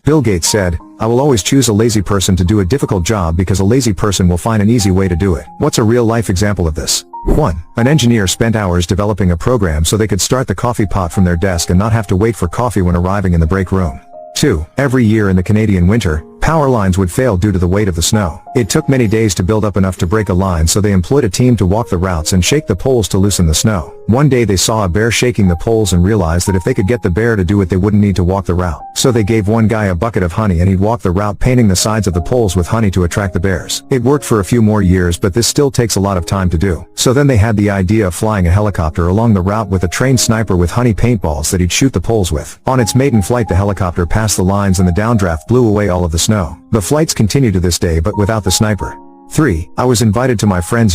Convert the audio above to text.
Bill Gates said, "I will always choose a lazy person to do a difficult job because a lazy person will find an easy way to do it." What's a real-life example of this? 1. An engineer spent hours developing a program so they could start the coffee pot from their desk and not have to wait for coffee when arriving in the break room. 2. Every year in the Canadian winter, power lines would fail due to the weight of the snow. It took many days to build up enough to break a line, so they employed a team to walk the routes and shake the poles to loosen the snow. One day they saw a bear shaking the poles and realized that if they could get the bear to do it, they wouldn't need to walk the route. So they gave one guy a bucket of honey and he'd walk the route painting the sides of the poles with honey to attract the bears. It worked for a few more years, but this still takes a lot of time to do. So then they had the idea of flying a helicopter along the route with a trained sniper with honey paintballs that he'd shoot the poles with. On its maiden flight, the helicopter passed the lines and the downdraft blew away all of the snow. The flights continue to this day, but without the sniper. 3. I was invited to my friend's